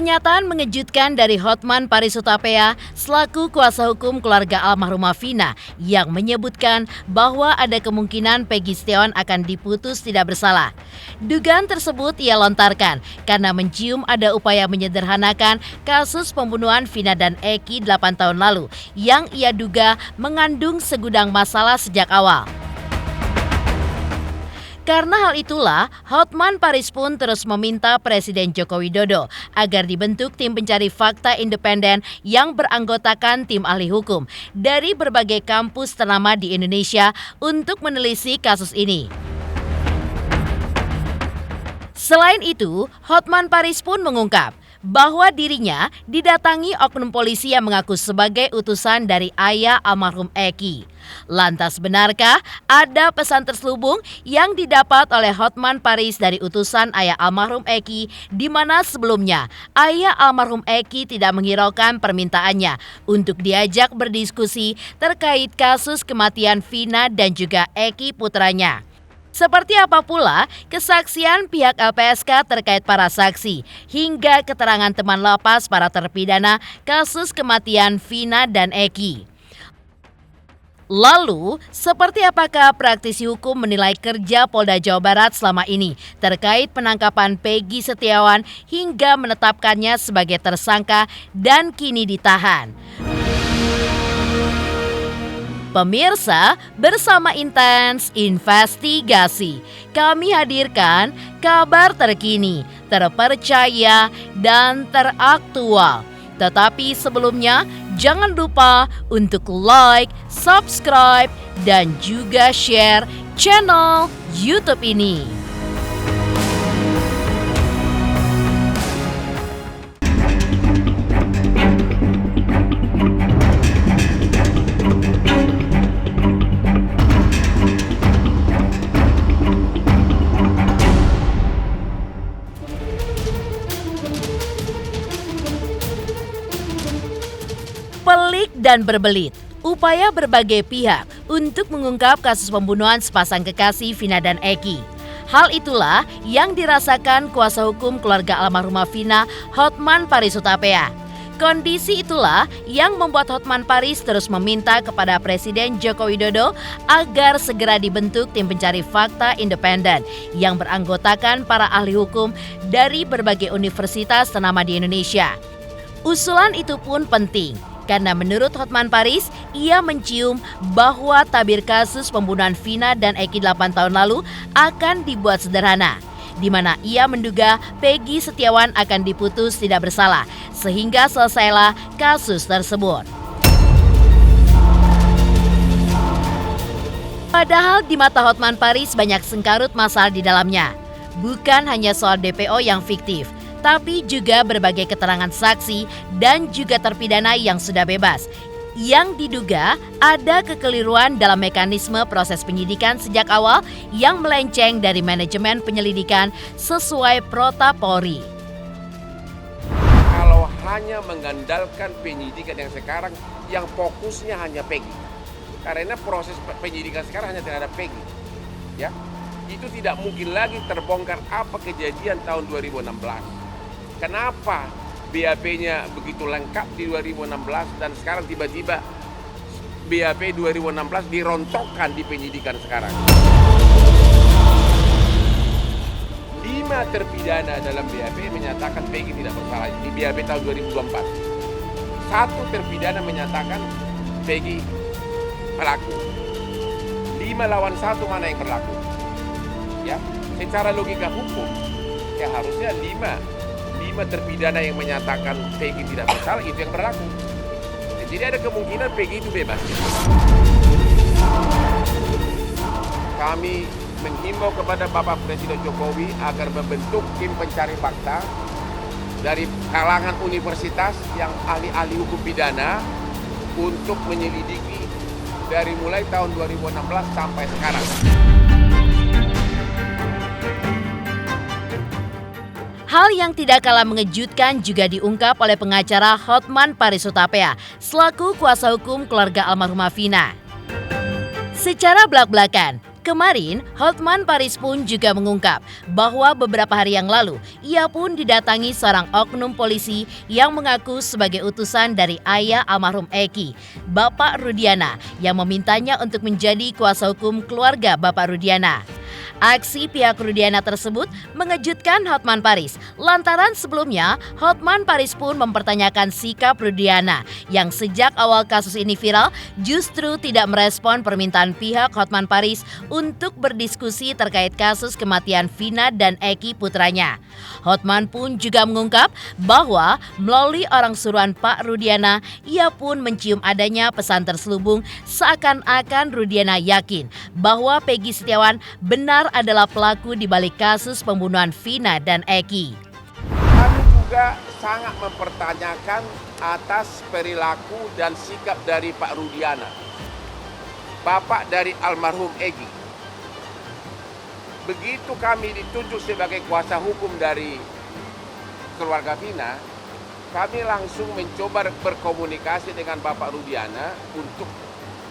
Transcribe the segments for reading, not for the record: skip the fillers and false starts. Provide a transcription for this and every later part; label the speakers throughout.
Speaker 1: Pernyataan mengejutkan dari Hotman Paris Hutapea selaku kuasa hukum keluarga almarhumah Vina yang menyebutkan bahwa ada kemungkinan Peggy Setiawan akan diputus tidak bersalah. Dugaan tersebut ia lontarkan karena mencium ada upaya menyederhanakan kasus pembunuhan Vina dan Eki 8 tahun lalu yang ia duga mengandung segudang masalah sejak awal. Karena hal itulah, Hotman Paris pun terus meminta Presiden Joko Widodo agar dibentuk tim pencari fakta independen yang beranggotakan tim ahli hukum dari berbagai kampus ternama di Indonesia untuk menelisik kasus ini. Selain itu, Hotman Paris pun mengungkap bahwa dirinya didatangi oknum polisi yang mengaku sebagai utusan dari ayah almarhum Eki. Lantas benarkah ada pesan terselubung yang didapat oleh Hotman Paris dari utusan ayah almarhum Eki di mana sebelumnya ayah almarhum Eki tidak menghiraukan permintaannya untuk diajak berdiskusi terkait kasus kematian Vina dan juga Eki putranya? Seperti apa pula kesaksian pihak LPSK terkait para saksi hingga keterangan teman lapas para terpidana kasus kematian Vina dan Eki. Lalu, seperti apakah praktisi hukum menilai kerja Polda Jawa Barat selama ini terkait penangkapan Peggy Setiawan hingga menetapkannya sebagai tersangka dan kini ditahan? Pemirsa, bersama Intens Investigasi, kami hadirkan kabar terkini, terpercaya, dan teraktual. Tetapi sebelumnya, jangan lupa untuk like, subscribe, dan juga share channel YouTube ini. Pelik dan berbelit, upaya berbagai pihak untuk mengungkap kasus pembunuhan sepasang kekasih Vina dan Eki. Hal itulah yang dirasakan kuasa hukum keluarga almarhumah Vina, Hotman Paris Hutapea. Kondisi itulah yang membuat Hotman Paris terus meminta kepada Presiden Joko Widodo agar segera dibentuk tim pencari fakta independen yang beranggotakan para ahli hukum dari berbagai universitas ternama di Indonesia. Usulan itu pun penting, karena menurut Hotman Paris, ia mencium bahwa tabir kasus pembunuhan Vina dan Eki 8 tahun lalu akan dibuat sederhana, di mana ia menduga Peggy Setiawan akan diputus tidak bersalah, sehingga selesailah kasus tersebut. Padahal di mata Hotman Paris banyak sengkarut masalah di dalamnya. Bukan hanya soal DPO yang fiktif, tapi juga berbagai keterangan saksi dan juga terpidana yang sudah bebas, yang diduga ada kekeliruan dalam mekanisme proses penyidikan sejak awal yang melenceng dari manajemen penyelidikan sesuai Protap Polri.
Speaker 2: Kalau hanya mengandalkan penyidikan yang sekarang yang fokusnya hanya Peggy, karena proses penyidikan sekarang hanya terhadap Peggy, ya, itu tidak mungkin lagi terbongkar apa kejadian tahun 2016. Kenapa BAP-nya begitu lengkap di 2016 dan sekarang tiba-tiba BAP 2016 dirontokkan di penyidikan sekarang? 5 terpidana dalam BAP menyatakan Peggy tidak bersalah di BAP tahun 2024. 1 terpidana menyatakan Peggy pelaku. 5 lawan 1 mana yang berlaku? Ya, secara logika hukum ya harusnya 5 terpidana yang menyatakan Peggy tidak bersalah itu yang berlaku. Jadi ada kemungkinan Peggy itu bebas. Kami menghimbau kepada Bapak Presiden Jokowi agar membentuk tim pencari fakta dari kalangan universitas yang ahli-ahli hukum pidana untuk menyelidiki dari mulai tahun 2016 sampai sekarang.
Speaker 1: Hal yang tidak kalah mengejutkan juga diungkap oleh pengacara Hotman Paris Hutapea selaku kuasa hukum keluarga almarhumah Vina. Secara belak-belakan, Kemarin, Hotman Paris pun juga mengungkap bahwa beberapa hari yang lalu, ia pun didatangi seorang oknum polisi yang mengaku sebagai utusan dari ayah almarhum Eki, Bapak Rudiana, yang memintanya untuk menjadi kuasa hukum keluarga Bapak Rudiana. Aksi pihak Rudiana tersebut mengejutkan Hotman Paris lantaran sebelumnya Hotman Paris pun mempertanyakan sikap Rudiana yang sejak awal kasus ini viral justru tidak merespon permintaan pihak Hotman Paris untuk berdiskusi terkait kasus kematian Vina dan Eki putranya. Hotman pun juga mengungkap bahwa melalui orang suruhan Pak Rudiana, ia pun mencium adanya pesan terselubung seakan-akan Rudiana yakin bahwa Peggy Setiawan benar adalah pelaku di balik kasus pembunuhan Vina dan Eki.
Speaker 2: Kami juga sangat mempertanyakan atas perilaku dan sikap dari Pak Rudiana, bapak dari almarhum Eki. Begitu kami ditunjuk sebagai kuasa hukum dari keluarga Vina, kami langsung mencoba berkomunikasi dengan Bapak Rudiana untuk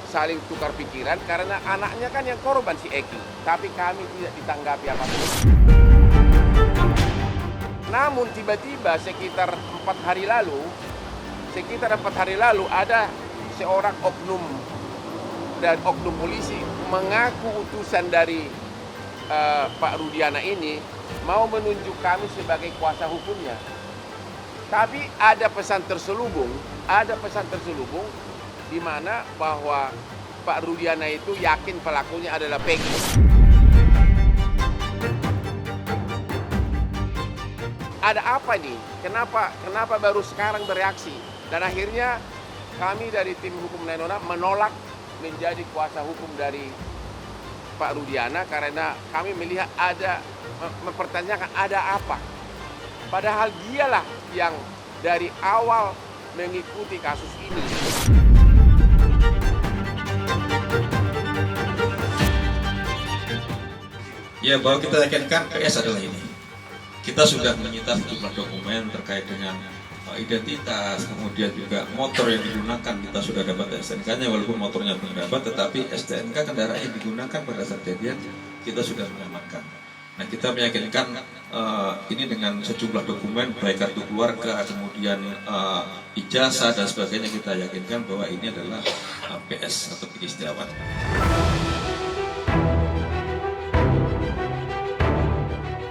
Speaker 2: saling tukar pikiran karena anaknya kan yang korban si Eki, tapi kami tidak ditanggapi apapun. Namun tiba-tiba sekitar 4 hari lalu ada seorang oknum polisi mengaku utusan dari Pak Rudiana ini mau menunjuk kami sebagai kuasa hukumnya. Tapi ada pesan terselubung di mana bahwa Pak Rudiana itu yakin pelakunya adalah Peggy. Ada apa nih? Kenapa baru sekarang bereaksi? Dan akhirnya kami dari tim hukum Nainona menolak menjadi kuasa hukum dari Pak Rudiana karena kami melihat mempertanyakan ada apa. Padahal dialah yang dari awal mengikuti kasus ini.
Speaker 3: Ya, bahwa kita yakinkan PS adalah ini. Kita sudah menyita sejumlah dokumen terkait dengan identitas, kemudian juga motor yang digunakan kita sudah dapat STNK-nya walaupun motornya belum dapat, tetapi STNK kendaraan yang digunakan pada saat kejadian kita sudah mengamankan. Nah, kita meyakinkan ini dengan sejumlah dokumen baik kartu keluarga, kemudian ijazah dan sebagainya, kita yakinkan bahwa ini adalah PS atau Peggy Setiawan.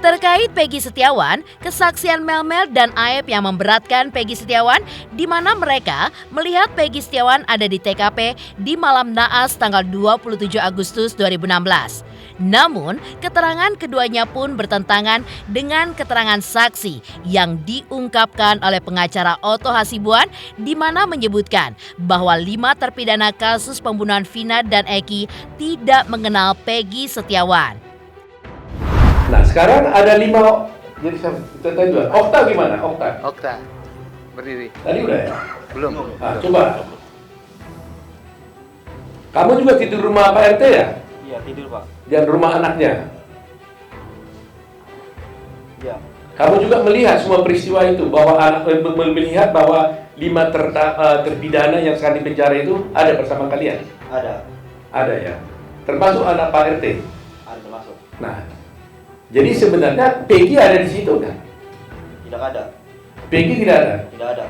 Speaker 1: Terkait Peggy Setiawan, kesaksian Melmel dan Aep yang memberatkan Peggy Setiawan di mana mereka melihat Peggy Setiawan ada di TKP di malam naas tanggal 27 Agustus 2016. Namun, keterangan keduanya pun bertentangan dengan keterangan saksi yang diungkapkan oleh pengacara Otto Hasibuan di mana menyebutkan bahwa 5 terpidana kasus pembunuhan Vina dan Eki tidak mengenal Peggy Setiawan.
Speaker 4: Nah, sekarang ada 5, jadi kita tanya juga. Okta gimana?
Speaker 5: Okta, berdiri.
Speaker 4: Tadi udah ya?
Speaker 5: Belum.
Speaker 4: Nah, coba. Kamu juga tidur rumah Pak RT ya?
Speaker 6: Iya, tidur Pak.
Speaker 4: Dan rumah anaknya?
Speaker 6: Iya.
Speaker 4: Kamu juga melihat semua peristiwa itu, bahwa melihat bahwa 5 terpidana yang sekarang di penjara itu ada bersama kalian?
Speaker 6: Ada.
Speaker 4: Ada ya? Termasuk anak Pak RT?
Speaker 6: Ada termasuk.
Speaker 4: Nah, jadi sebenarnya Peggy ada di situ kan?
Speaker 6: Tidak ada.
Speaker 4: Peggy tidak ada?
Speaker 6: Tidak ada.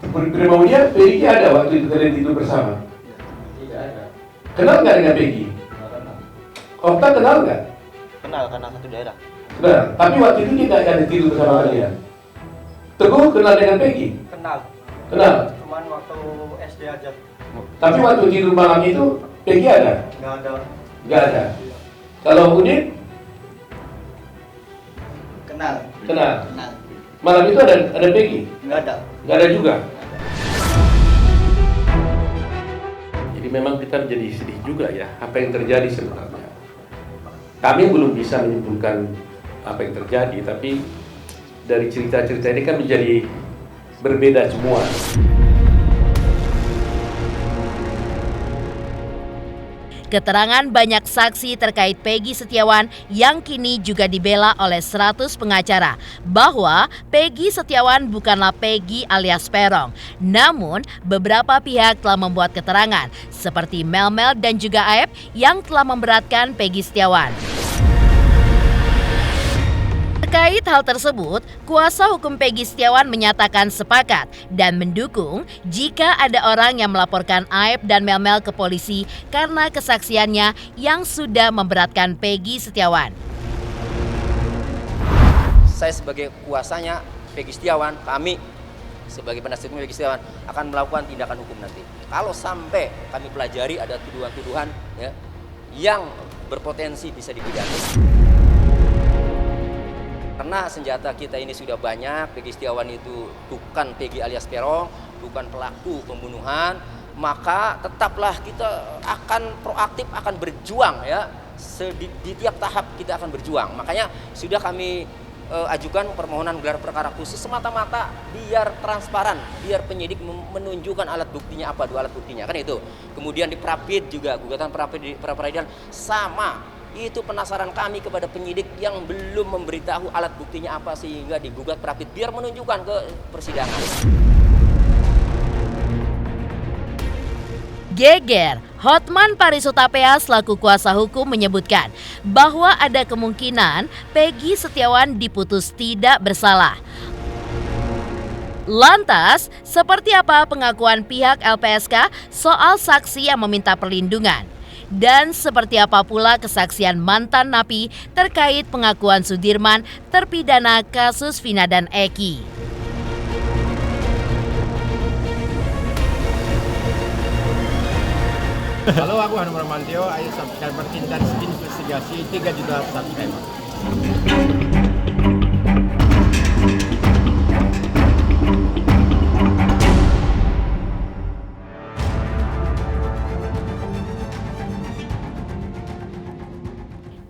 Speaker 4: Kemudian Peggy ada waktu itu kalian tidur bersama?
Speaker 6: Tidak ada.
Speaker 4: Kenal nggak dengan Peggy?
Speaker 6: Tidak kenal.
Speaker 4: Okta kenal nggak?
Speaker 6: Kenal karena satu daerah.
Speaker 4: Kenal. Tapi waktu itu dia nggak ada tidur bersama kalian. Teguh kenal dengan Peggy?
Speaker 6: Kenal.
Speaker 4: Kenal.
Speaker 6: Cuman waktu SD aja.
Speaker 4: Tapi waktu tidur malam itu Peggy ada?
Speaker 6: Nggak ada.
Speaker 4: Nggak ada. Kalau Udin?
Speaker 6: Kenal.
Speaker 4: Kenal.
Speaker 6: Kenal.
Speaker 4: Malam itu ada Peggy?
Speaker 6: Nggak ada.
Speaker 4: Nggak ada juga. Jadi memang kita menjadi sedih juga ya apa yang terjadi sebenarnya. Kami belum bisa menyimpulkan apa yang terjadi, tapi dari cerita-cerita ini kan menjadi berbeda semua.
Speaker 1: Keterangan banyak saksi terkait Peggy Setiawan yang kini juga dibela oleh 100 pengacara bahwa Peggy Setiawan bukanlah Peggy alias Peron. Namun, beberapa pihak telah membuat keterangan seperti Mel dan juga Aep yang telah memberatkan Peggy Setiawan. Terkait hal tersebut, kuasa hukum Peggy Setiawan menyatakan sepakat dan mendukung jika ada orang yang melaporkan Aep dan Mel ke polisi karena kesaksiannya yang sudah memberatkan Peggy Setiawan.
Speaker 7: Saya sebagai kuasanya Peggy Setiawan, kami sebagai penasihat hukum Peggy Setiawan akan melakukan tindakan hukum nanti. Kalau sampai kami pelajari ada tuduhan-tuduhan ya, yang berpotensi bisa dipidana. Karena senjata kita ini sudah banyak, Peggy Setiawan itu bukan Peggy alias Peron, bukan pelaku pembunuhan, maka tetaplah kita akan proaktif, akan berjuang ya. Di tiap tahap kita akan berjuang. Makanya sudah kami ajukan permohonan gelar perkara khusus semata-mata biar transparan, biar penyidik menunjukkan alat buktinya apa, dua alat buktinya kan itu. Kemudian di Prapid juga, gugatan Prapid di pra-peradilan sama. Itu penasaran kami kepada penyidik yang belum memberitahu alat buktinya apa sehingga digugat Prapid biar menunjukkan ke persidangan.
Speaker 1: Geger, Hotman Paris Hutapea selaku kuasa hukum menyebutkan bahwa ada kemungkinan Peggy Setiawan diputus tidak bersalah. Lantas, seperti apa pengakuan pihak LPSK soal saksi yang meminta perlindungan? Dan seperti apa pula kesaksian mantan napi terkait pengakuan Sudirman terpidana kasus Vina dan Eki?
Speaker 8: Halo, aku Hanum Ramantio, ayo subscriber Tintan Investigasi 3 juta subscriber.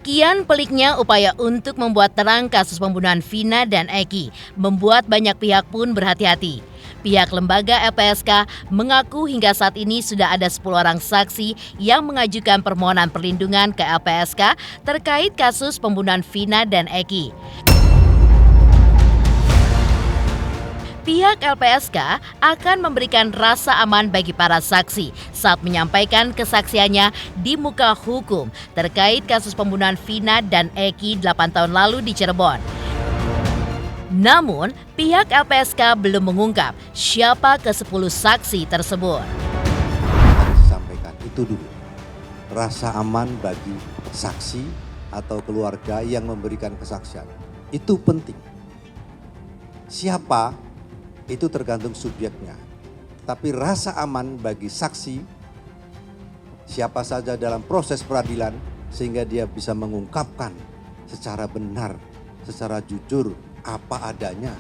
Speaker 1: Kian peliknya upaya untuk membuat terang kasus pembunuhan Vina dan Eki membuat banyak pihak pun berhati-hati. Pihak lembaga LPSK mengaku hingga saat ini sudah ada 10 orang saksi yang mengajukan permohonan perlindungan ke LPSK terkait kasus pembunuhan Vina dan Eki. Pihak LPSK akan memberikan rasa aman bagi para saksi saat menyampaikan kesaksiannya di muka hukum terkait kasus pembunuhan Vina dan Eki 8 tahun lalu di Cirebon. Namun, pihak LPSK belum mengungkap siapa ke-10 saksi tersebut.
Speaker 9: Harus disampaikan itu dulu. Rasa aman bagi saksi atau keluarga yang memberikan kesaksian. Itu penting. Siapa? Itu tergantung subjeknya. Tapi rasa aman bagi saksi, siapa saja dalam proses peradilan, sehingga dia bisa mengungkapkan secara benar, secara jujur, apa adanya.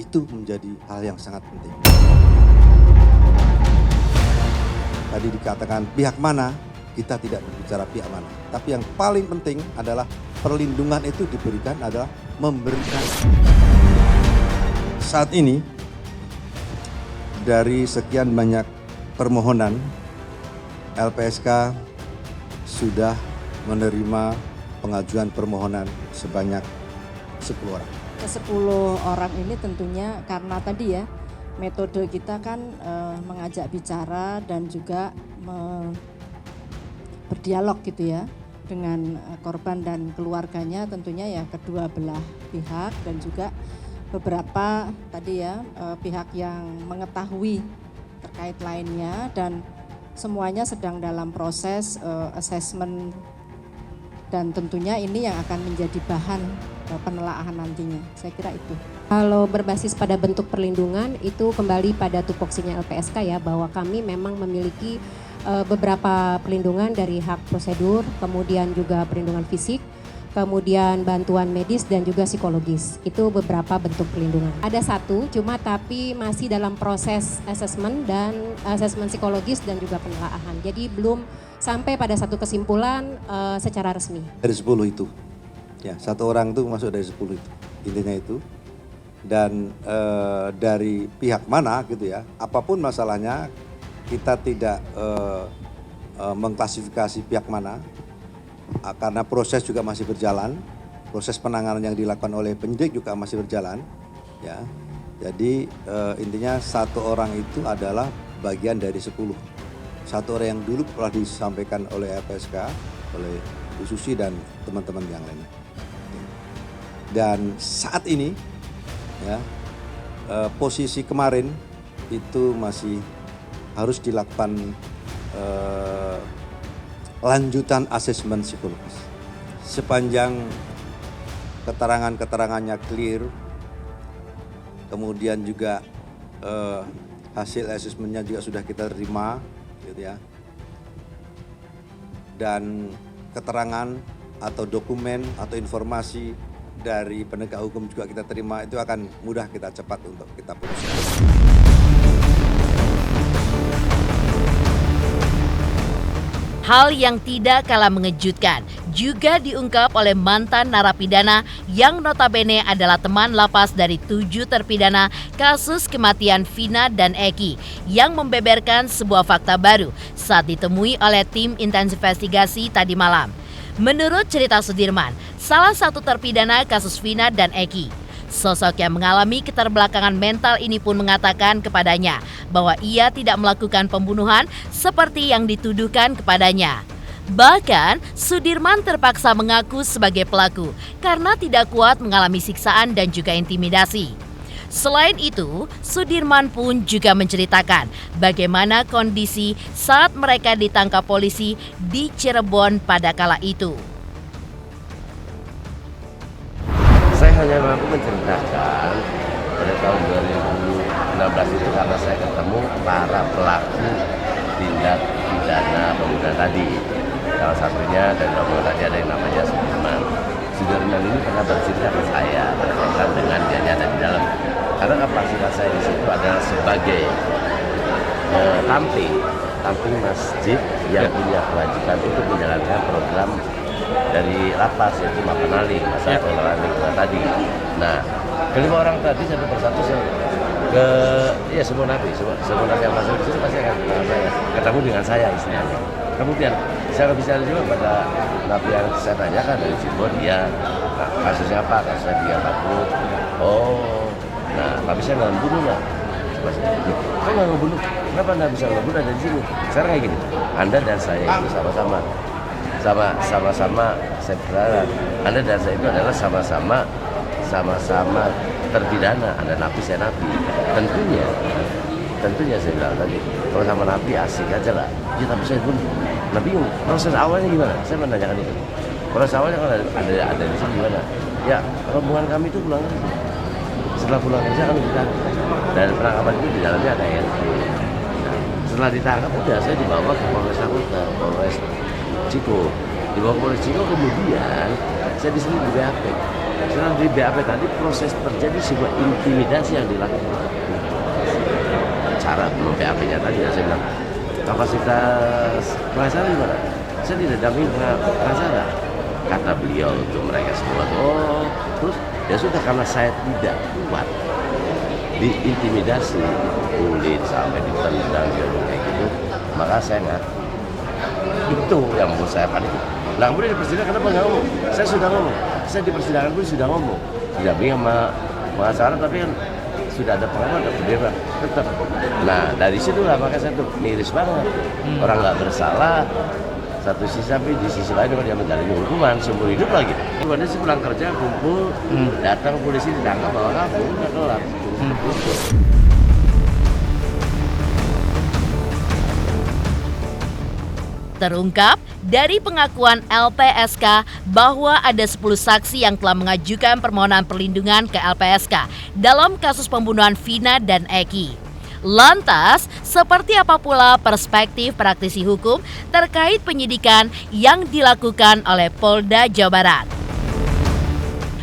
Speaker 9: Itu menjadi hal yang sangat penting. Tadi dikatakan pihak mana, kita tidak berbicara pihak mana. Tapi yang paling penting adalah perlindungan itu diberikan adalah memberikan. Saat ini, dari sekian banyak permohonan, LPSK sudah menerima pengajuan permohonan sebanyak 10 orang.
Speaker 10: Ke-10 orang ini tentunya karena tadi ya, metode kita kan mengajak bicara dan juga berdialog gitu ya dengan korban dan keluarganya, tentunya ya kedua belah pihak dan juga beberapa tadi ya pihak yang mengetahui terkait lainnya, dan semuanya sedang dalam proses assessment dan tentunya ini yang akan menjadi bahan penelaahan nantinya. Saya kira itu.
Speaker 11: Kalau berbasis pada bentuk perlindungan itu kembali pada tupoksinya LPSK ya, bahwa kami memang memiliki beberapa perlindungan dari hak prosedur, kemudian juga perlindungan fisik, kemudian bantuan medis dan juga psikologis. Itu beberapa bentuk perlindungan. Ada satu, cuma tapi masih dalam proses assessment dan assessment psikologis dan juga penelaahan. Jadi belum sampai pada satu kesimpulan secara resmi.
Speaker 9: Dari 10 itu, ya 1 orang itu masuk dari 10 itu, intinya itu. Dan dari pihak mana gitu ya, apapun masalahnya kita tidak mengklasifikasi pihak mana. Karena proses juga masih berjalan, proses penanganan yang dilakukan oleh penyidik juga masih berjalan, ya. Jadi intinya 1 orang itu adalah bagian dari 10. Satu orang yang dulu telah disampaikan oleh LPSK, oleh Bu Susi dan teman-teman yang lainnya. Dan saat ini, ya, posisi kemarin itu masih harus dilakukan lanjutan asesmen psikologis. Sepanjang keterangannya clear, kemudian juga hasil asesmennya juga sudah kita terima, gitu ya. Dan keterangan atau dokumen atau informasi dari penegak hukum juga kita terima, itu akan mudah kita cepat untuk kita putuskan.
Speaker 1: Hal yang tidak kalah mengejutkan juga diungkap oleh mantan narapidana yang notabene adalah teman lapas dari 7 terpidana kasus kematian Vina dan Eki yang membeberkan sebuah fakta baru saat ditemui oleh tim intensif investigasi tadi malam. Menurut cerita Sudirman, salah satu terpidana kasus Vina dan Eki, sosok yang mengalami keterbelakangan mental ini pun mengatakan kepadanya bahwa ia tidak melakukan pembunuhan seperti yang dituduhkan kepadanya. Bahkan, Sudirman terpaksa mengaku sebagai pelaku karena tidak kuat mengalami siksaan dan juga intimidasi. Selain itu, Sudirman pun juga menceritakan bagaimana kondisi saat mereka ditangkap polisi di Cirebon pada kala itu.
Speaker 12: Saya hanya mampu menceritakan pada tahun 2016 itu karena saya ketemu para pelaku tindak pidana pembunuhan tadi. Salah satunya dari rombongan tadi ada yang namanya Sudirman. Sudirman ini pernah bercerita ke saya berkaitan dengan dia ada di dalam. Karena kapasitas saya di situ adalah sebagai tamping masjid yang punya kewajiban untuk menjalankan program dari lapas, yaitu Mapenaling, masalah pengelolaan lingkungan tadi. Nah, kelima orang tadi satu persatu saya semua napi yang masuk di situ pasti akan ketemu dengan saya istilahnya. Kemudian saya bisa juga pada napi yang saya tanyakan dari Cirebon, dia kasusnya apa? Kasusnya dia takut. Oh, nah tapi saya nggak membunuh lah. Kok nggak membunuh? Kenapa Anda bisa membunuh dari sini? Sekarang kayak gini, Anda dan saya itu sama-sama saya berharap Anda dan saya itu adalah sama-sama terpidana. Ada napi, saya napi. Tentunya saya bilang tadi, kalau sama napi asik aja lah. Ya tapi saya pun bingung, proses awalnya gimana? Saya menanyakan itu. Proses awalnya kalau ada di sini gimana? Ya, rombongan kami itu pulang kerja. Setelah pulang kerja kami ditangkap. Dan penangkapan itu di dalamnya ada RT. Nah, setelah ditangkap udah saya dibawa ke Polres Polres Ciko. Dibawa ke Polres Ciko, kemudian saya disini di BAP. Setelah di BAP tadi proses terjadi sebuah intimidasi yang dilakukan. Cara BAP-nya tadi saya bilang, kapasitas pengacara gimana? Saya tidak dampingi pengacara. Kata beliau untuk mereka semua, terus ya sudah, karena saya tidak kuat diintimidasi, kulit sampai ditendang kayak gitu, maka saya ngaku. Itu yang membuat saya panik. Lah kemudian di persidangan kenapa nggak ngomong? Saya sudah ngomong, saya di persidangan pun sudah ngomong, tidak bingung sama pengacara, tapi kan sudah ada pengakuan, ada berdebatan tetap. Nah dari situlah maka saya tuh miris banget, orang nggak bersalah. Satu sisi, tapi di sisi lain dia menjalani hukuman seumur hidup lagi. Kemudian sih pulang kerja, kumpul, datang polisi ditangkap, bawa kabur, udah kelar.
Speaker 1: Terungkap dari pengakuan LPSK bahwa ada 10 saksi yang telah mengajukan permohonan perlindungan ke LPSK dalam kasus pembunuhan Vina dan Eki. Lantas, seperti apa pula perspektif praktisi hukum terkait penyidikan yang dilakukan oleh Polda Jawa Barat?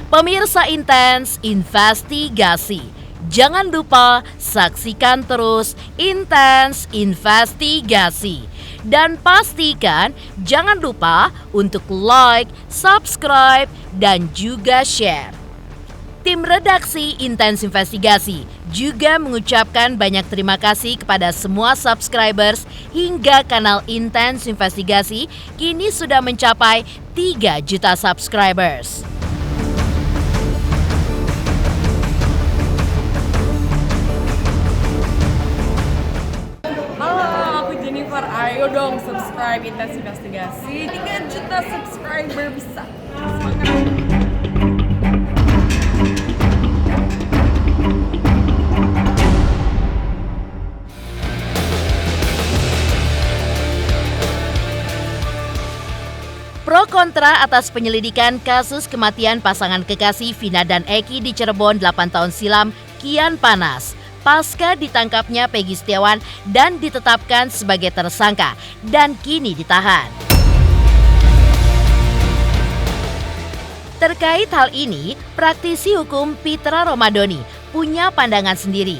Speaker 1: Pemirsa Intens Investigasi, jangan lupa saksikan terus Intens Investigasi. Dan pastikan jangan lupa untuk like, subscribe, dan juga share. Tim redaksi Intens Investigasi juga mengucapkan banyak terima kasih kepada semua subscribers hingga kanal Intens Investigasi kini sudah mencapai 3 juta subscribers.
Speaker 13: subscribe Intens Investigasi 3 juta subscriber bisa. Semangat.
Speaker 1: Pro kontra atas penyelidikan kasus kematian pasangan kekasih Vina dan Eki di Cirebon 8 tahun silam kian panas pasca ditangkapnya Peggy Setiawan dan ditetapkan sebagai tersangka dan kini ditahan. Terkait hal ini, praktisi hukum Pitra Romadoni punya pandangan sendiri.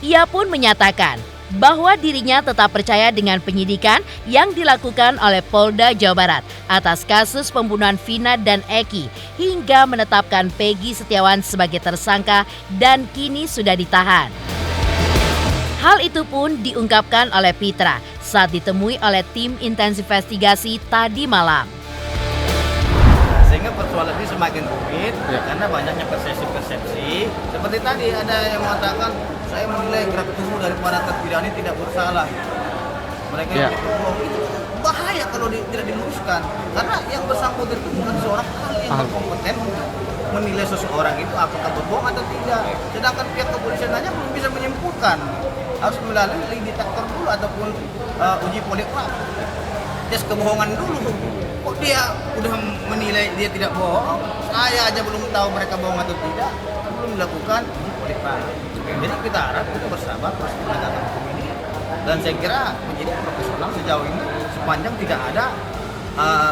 Speaker 1: Ia pun menyatakan bahwa dirinya tetap percaya dengan penyidikan yang dilakukan oleh Polda Jawa Barat atas kasus pembunuhan Vina dan Eki hingga menetapkan Peggy Setiawan sebagai tersangka dan kini sudah ditahan. Hal itu pun diungkapkan oleh Pitra saat ditemui oleh tim Intens Investigasi tadi malam.
Speaker 6: Sehingga persoalan ini semakin rumit karena banyaknya persepsi-persepsi. Seperti tadi ada yang mengatakan saya menilai gerak tubuh dari para terpidana tidak bersalah. Mereka yang berbohong itu bahaya kalau tidak diluruskan. Karena yang bersangkutan itu bukan seorang ahli yang berkompeten menilai seseorang itu apakah berbohong atau tidak. Sedangkan pihak kepolisian aja belum bisa menyimpulkan. Harus melalui lie detector dulu ataupun uji poligraf. Tes kebohongan dulu. Kok dia udah menilai dia tidak bohong? Saya aja belum tahu mereka bohong atau tidak. Belum dilakukan uji poligraf. Jadi kita harap kita bersabar proses penegakan hukum ini. Dan saya kira penyidik profesional sejauh ini sepanjang tidak ada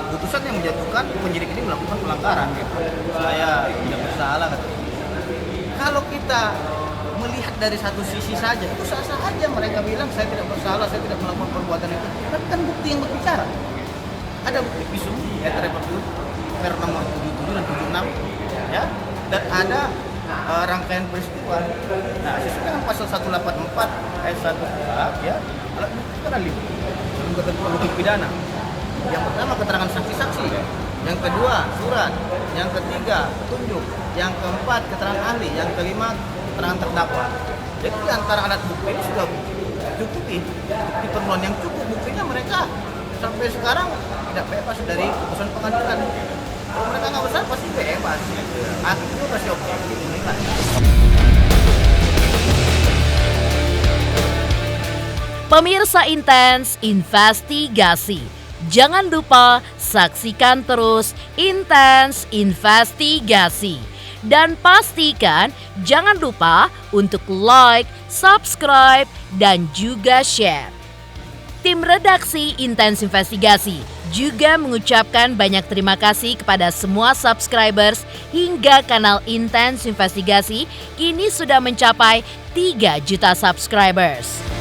Speaker 6: putusan yang menjatuhkan penyidik ini melakukan pelanggaran. Saya tidak bersalah. Kalau kita melihat dari satu sisi saja, itu sah-sah aja mereka bilang saya tidak bersalah, saya tidak melakukan perbuatan itu. Tapi kan bukti yang berbicara. Ada bukti visum, per nomor 77 dan 76, ya, dan ada rangkaian peristiwa. Nah, sesuai dengan pasal 184 ayat 1 ya, alat bukti kan ada 5 dalam ketentuan hukum pidana. Yang pertama keterangan saksi-saksi, yang kedua surat, yang ketiga petunjuk, yang keempat keterangan ahli, yang kelima keterangan terdakwa. Jadi di antara alat bukti ini sudah cukupi bukti permulaan yang cukup. Buktinya mereka sampai sekarang tidak bebas dari putusan pengadilan. Kalau mereka nggak besar pasti bebas. Hakimnya pasti objektif menilai.
Speaker 1: Pemirsa Intens Investigasi, jangan lupa saksikan terus Intens Investigasi. Dan pastikan jangan lupa untuk like, subscribe, dan juga share. Tim redaksi Intens Investigasi juga mengucapkan banyak terima kasih kepada semua subscribers hingga kanal Intens Investigasi kini sudah mencapai 3 juta subscribers.